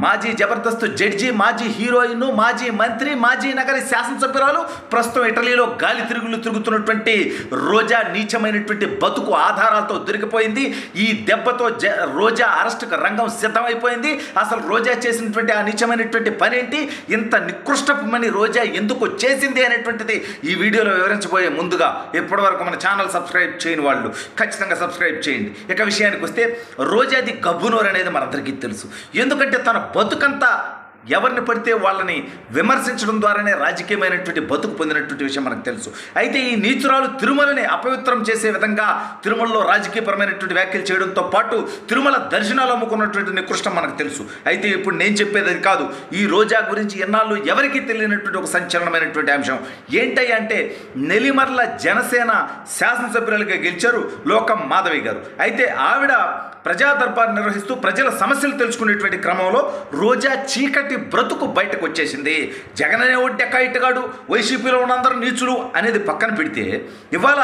మాజీ జబర్దస్త్ జడ్జి, మాజీ హీరోయిన్, మాజీ మంత్రి, మాజీ నగరి శాసనసభ్యురాలు, ప్రస్తుతం ఇటలీలో గాలి తిరుగులు తిరుగుతున్నటువంటి రోజా నీచమైనటువంటి బతుకు ఆధారాలతో దొరికిపోయింది. ఈ దెబ్బతో రోజా అరెస్టుకు రంగం సిద్ధమైపోయింది. అసలు రోజా చేసినటువంటి ఆ నీచమైనటువంటి పని ఏంటి, ఇంత నికృష్టపు పని రోజా ఎందుకు చేసింది అనేటువంటిది ఈ వీడియోలో వివరించబోయే ముందుగా ఇప్పటివరకు మన ఛానల్ సబ్స్క్రైబ్ చేయని వాళ్ళు ఖచ్చితంగా సబ్స్క్రైబ్ చేయండి. ఇక విషయానికి వస్తే రోజాది గబ్బునోరు అనేది మనందరికీ తెలుసు. ఎందుకంటే తన బతుకంతా ఎవరిని పడితే వాళ్ళని విమర్శించడం ద్వారానే రాజకీయమైనటువంటి బతుకు పొందినటువంటి విషయం మనకు తెలుసు. అయితే ఈ నీచురాలు తిరుమలని అపవిత్రం చేసే విధంగా తిరుమలలో రాజకీయపరమైనటువంటి వ్యాఖ్యలు చేయడంతో పాటు తిరుమల దర్శనాలు అమ్ముకున్నటువంటి నికృష్టం మనకు తెలుసు. అయితే ఇప్పుడు నేను చెప్పేది అది కాదు. ఈ రోజా గురించి ఎన్నాళ్ళు ఎవరికీ తెలియనటువంటి ఒక సంచలనమైనటువంటి అంశం ఏంటయ్యా అంటే, నెల్లిమర్ల జనసేన శాసనసభ్యులుగా గెలిచారు లోకం మాధవి గారు. అయితే ఆవిడ ప్రజా దర్బార్ నిర్వహిస్తూ ప్రజల సమస్యలు తెలుసుకునేటువంటి క్రమంలో రోజా చీకటి బ్రతుకు బయటకు వచ్చేసింది. జగన్ అనే ఒడ్డెక్క ఇట్టుగాడు, వైసీపీలో ఉన్నందరూ నీచులు అనేది పక్కన పెడితే ఇవాళ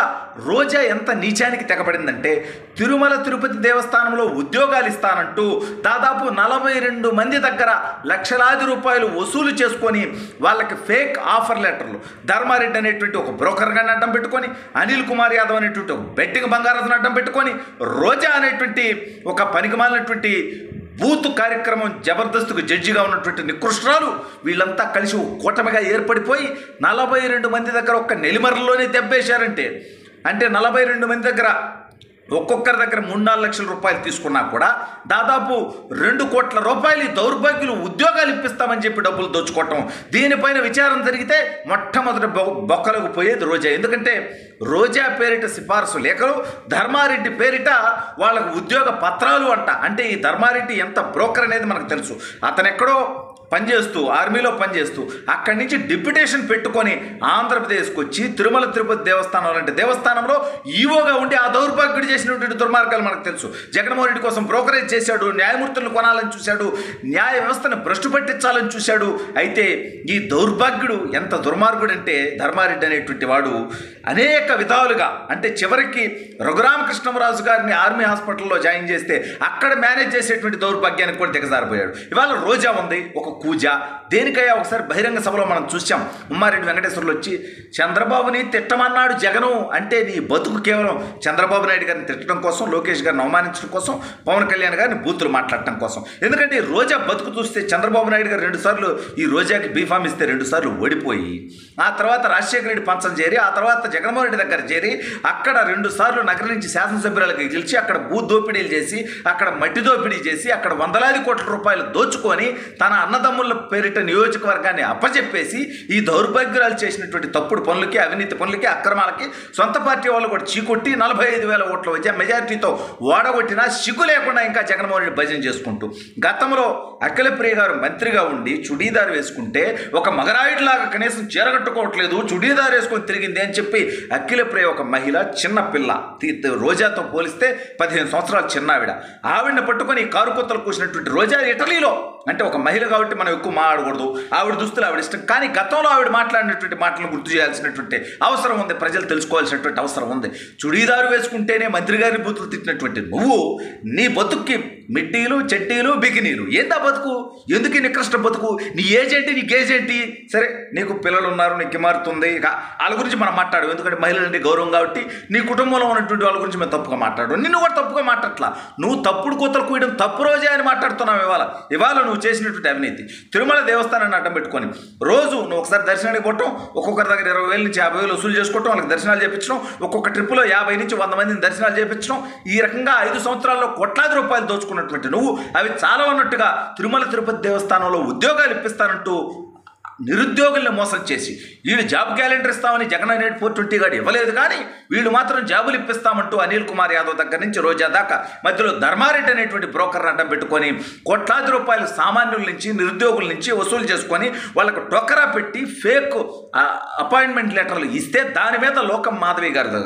రోజా ఎంత నీచానికి తెగబడిందంటే, తిరుమల తిరుపతి దేవస్థానంలో ఉద్యోగాలు ఇస్తానంటూ దాదాపు 42 మంది దగ్గర లక్షలాది రూపాయలు వసూలు చేసుకొని వాళ్ళకి ఫేక్ ఆఫర్ లెటర్లు, ధర్మారెడ్డి అనేటువంటి ఒక బ్రోకర్ గారిని అడ్డం పెట్టుకొని, అనిల్ కుమార్ యాదవ్ అనేటువంటి ఒక బెట్టింగ్ బంగారాన్ని అడ్డం పెట్టుకొని, రోజా అనేటువంటి ఒక పనికిమాలినటువంటి బూత్ కార్యక్రమం జబర్దస్త్కు జడ్జిగా ఉన్నటువంటి నికృష్టురాలు వీళ్ళంతా కలిసి కూటమిగా ఏర్పడిపోయి 42 మంది దగ్గర ఒక్క నెల్లిమర్రలోనే దెబ్బేశారంటే, అంటే 42 మంది దగ్గర ఒక్కొక్కరి దగ్గర 3-4 లక్షల రూపాయలు తీసుకున్నా కూడా దాదాపు 2 కోట్ల రూపాయలు దౌర్భాగ్యులు ఉద్యోగాలు ఇప్పిస్తామని చెప్పి డబ్బులు దోచుకోవటం. దీనిపైన విచారణ జరిగితే మొట్టమొదటి బొక్కలకు పోయేది రోజా. ఎందుకంటే రోజా పేరిట సిఫార్సు లేఖలు, ధర్మారెడ్డి పేరిట వాళ్ళకు ఉద్యోగ పత్రాలు అంట. అంటే ఈ ధర్మారెడ్డి ఎంత బ్రోకర్ అనేది మనకు తెలుసు. అతను ఎక్కడో పనిచేస్తూ, ఆర్మీలో పనిచేస్తూ అక్కడి నుంచి డిప్యుటేషన్ పెట్టుకొని ఆంధ్రప్రదేశ్కి వచ్చి తిరుమల తిరుపతి దేవస్థానం లాంటి దేవస్థానంలో ఈవోగా ఉండి ఆ దౌర్భాగ్యుడు చేసినటువంటి దుర్మార్గాలు మనకు తెలుసు. జగన్మోహన్ రెడ్డి కోసం బ్రోకరేజ్ చేశాడు, న్యాయమూర్తులను కొనాలని చూశాడు, న్యాయ వ్యవస్థను భ్రష్టు పట్టించాలని చూశాడు. అయితే ఈ దౌర్భాగ్యుడు ఎంత దుర్మార్గుడు అంటే, ధర్మారెడ్డి అనేటువంటి వాడు అనేక విధాలుగా, అంటే చివరికి రఘురామకృష్ణరాజు గారిని ఆర్మీ హాస్పిటల్లో జాయిన్ చేస్తే అక్కడ మేనేజ్ చేసేటువంటి దౌర్భాగ్యానికి కూడా దిగజారిపోయాడు. ఇవాళ రోజా ఉంది ఒక కూజ. దేనికయ్యా ఒకసారి బహిరంగ సభలో మనం చూసాం, ఉమ్మారెడ్డి వెంకటేశ్వర్లు వచ్చి చంద్రబాబుని తిట్టమన్నాడు జగను అంటే, నీ బతుకు కేవలం చంద్రబాబు నాయుడు గారిని తిట్టడం కోసం, లోకేష్ గారిని అవమానించడం కోసం, పవన్ కళ్యాణ్ గారిని బూతులు మాట్లాడటం కోసం. ఎందుకంటే ఈ రోజా బతుకు చూస్తే చంద్రబాబు నాయుడు గారు 2 సార్లు ఈ రోజాకి బీఫామ్ ఇస్తే 2 సార్లు ఓడిపోయి, ఆ తర్వాత రాజశేఖర రెడ్డి పంచం చేరి, ఆ తర్వాత జగన్మోహన్ రెడ్డి దగ్గర చేరి అక్కడ 2 సార్లు నగరం నుంచి శాసనసభ్యురాలకి గెలిచి అక్కడ భూ దోపిడీలు చేసి, అక్కడ మట్టి దోపిడీ చేసి, అక్కడ 100,000 కోట్ల రూపాయలు దోచుకొని తన అన్నదమ్ముల పేరిట నియోజకవర్గాన్ని అప్పచెప్పేసి ఈ దౌర్భాగ్యాలు చేసినటువంటి తప్పుడు పనులకి, అవినీతి పనులకి, అక్రమాలకి సొంత పార్టీ వాళ్ళు కూడా చీకొట్టి 45,000 ఓట్ల మెజారిటీతో ఓడగొట్టినా సిగ్గు లేకుండా ఇంకా జగన్మోహన్ రెడ్డి భజన చేసుకుంటూ, గతంలో అఖిలప్రియ గారు మంత్రిగా ఉండి చుడీదారు వేసుకుంటే ఒక మగరాయుడిలాగా కనీసం చీరగట్టుకోవట్లేదు, చుడీదారు వేసుకొని తిరిగింది అని చెప్పి అఖిలప్రియ ఒక మహిళ, చిన్న పిల్ల, రోజాతో పోలిస్తే 15 సంవత్సరాలు చిన్నావిడ, ఆవిడని పట్టుకొని కారు కొత్తలు కూసినటువంటి రోజా ఇటలీలో, అంటే ఒక మహిళ కాబట్టి మనం ఎక్కువ మాట్లాడకూడదు, ఆవిడ దుస్తులు ఆవిడ ఇష్టం, కానీ గతంలో ఆవిడ మాట్లాడినటువంటి మాటలను గుర్తు చేయాల్సినటువంటి అవసరం ఉంది, ప్రజలు తెలుసుకోవాల్సినటువంటి అవసరం ఉంది. చుడీదారు వేసుకుంటేనే మంత్రి గారిని బూతులు తిట్టినటువంటి నువ్వు నీ బతుక్కి మిడ్డీలు, చెట్టీలు, బికినీలు, ఏందా బతుకు? ఎందుకు నికృష్ట బతుకు? నీ ఏజ్ ఏంటి, నీ గేజ్ ఏంటి? సరే నీకు పిల్లలు ఉన్నారు, నీకు కుమార్తె, ఇక వాళ్ళ గురించి మనం మాట్లాడు, ఎందుకంటే మహిళలంటే గౌరవం కాబట్టి నీ కుటుంబంలో ఉన్నటువంటి వాళ్ళ గురించి మేము తప్పుగా మాట్లాడు. నిన్ను కూడా తప్పుగా మాట్లాడట్లా, నువ్వు తప్పుడు కూతలు కూయడం తప్పు రోజే అని మాట్లాడుతున్నావు. ఇవాళ నువ్వు చేసినటువంటి అవినీతి, తిరుమల దేవస్థానాన్ని అడ్డం పెట్టుకొని రోజు నువ్వు ఒకసారి దర్శనానికి పోవటం, ఒక్కొక్కరి దగ్గర 20,000 నుంచి 50,000 వసూలు చేసుకోవటం, వాళ్ళకి దర్శనాలు చేయించడం, ఒక్కొక్క ట్రిప్పులో 50 నుంచి 100 మందిని దర్శనాలు చేయించడం, ఈ రకంగా 5 సంవత్సరాల్లో కోట్లాది రూపాయలు దోచుకున్నటువంటి నువ్వు అవి చాలా ఉన్నట్టుగా తిరుమల తిరుపతి దేవస్థానంలో ఉద్యోగాలు ఇప్పిస్తానంటూ నిరుద్యోగుల్ని మోసం చేసి, వీళ్ళు జాబ్ క్యాలెండర్ ఇస్తామని జగన్ అనేది 420 గాడు ఇవ్వలేదు, కానీ వీళ్ళు మాత్రం జాబులు ఇప్పిస్తామంటూ అనిల్ కుమార్ యాదవ్ దగ్గర నుంచి రోజా దాకా మధ్యలో ధర్మారెడ్డి అనేటువంటి బ్రోకర్ అడ్డం పెట్టుకొని కోట్లాది రూపాయలు సామాన్యుల నుంచి, నిరుద్యోగుల నుంచి వసూలు చేసుకొని వాళ్ళకు టొకరా పెట్టి ఫేక్ అపాయింట్మెంట్ లెటర్లు ఇస్తే దాని మీద లోకం మాధవి గారు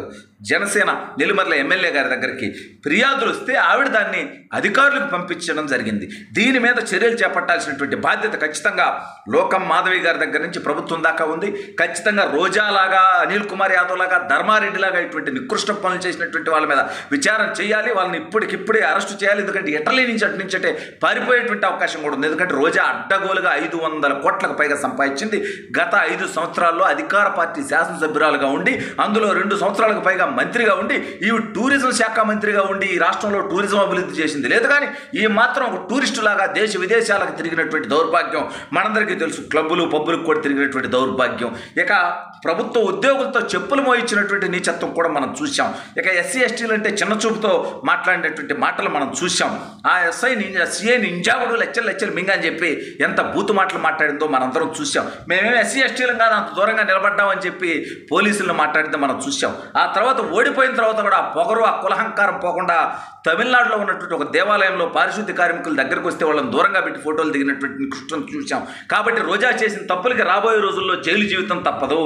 జనసేన నెల్లిమర్ల ఎమ్మెల్యే గారి దగ్గరికి ఫిర్యాదులు వస్తే ఆవిడ దాన్ని అధికారులకు పంపించడం జరిగింది. దీని మీద చర్యలు చేపట్టాల్సినటువంటి బాధ్యత ఖచ్చితంగా లోకం మాధవి గారి దగ్గర నుంచి ప్రభుత్వం దాకా ఉంది. ఖచ్చితంగా రోజాలాగా, అనిల్ కుమార్ యాదవ్ లాగా, ధర్మారెడ్డిలాగా ఇటువంటి నికృష్ట పనులు చేసినటువంటి వాళ్ళ మీద విచారణ చేయాలి. వాళ్ళని ఇప్పటికిప్పుడే అరెస్టు చేయాలి. ఎందుకంటే ఇటలీ నుంచి అటు నుంచి అంటే పారిపోయేటువంటి అవకాశం కూడా ఉంది. ఎందుకంటే రోజా అడ్డగోలుగా 500 కోట్లకు పైగా సంపాదించింది. గత 5 సంవత్సరాల్లో అధికార పార్టీ శాసనసభ్యురాలుగా ఉండి, అందులో 2 సంవత్సరాలకు పైగా మంత్రిగా ఉండి, ఈ టూరిజం శాఖ మంత్రిగా ఉండి ఈ రాష్ట్రంలో టూరిజం అభివృద్ధి చేసింది లేదు. కానీ ఈ మాత్రం ఒక టూరిస్టు లాగా దేశ విదేశాలకు తిరిగినటువంటి దౌర్భాగ్యం మనందరికీ తెలుసు. క్లబ్బులు పబ్బులకు కూడా తిరిగినటువంటి దౌర్భాగ్యం. ఇక ప్రభుత్వ ఉద్యోగులతో చెప్పులు మోయించినటువంటి నీచత్వం కూడా మనం చూసాం. ఇక ఎస్సీ ఎస్టీలు అంటే చిన్న చూపుతో మాట్లాడినటువంటి మాటలు మనం చూసాం. ఆ సిఐ నింజాగుడు లెచ్చలు మింగ అని చెప్పి ఎంత బూతు మాటలు మాట్లాడిందో మనందరం చూసాం. మేమేమి ఎస్సీ ఎస్టీలం కాదు, అంత దూరంగా నిలబడ్డామని చెప్పి పోలీసులను మాట్లాడితే మనం చూసాం. ఆ తర్వాత ఓడిపోయిన తర్వాత కూడా ఆ పొగరు, ఆ కులహంకారం పోకుండా తమిళనాడులో ఉన్నటువంటి ఒక దేవాలయంలో పారిశుద్ధ్య కార్మికుల దగ్గరకు వస్తే వాళ్ళని దూరంగా పెట్టి ఫోటోలు దిగినటువంటి కృష్ణను చూసాం. కాబట్టి రోజా చేసిన తప్పులకి రాబోయే రోజుల్లో జైలు జీవితం తప్పదు.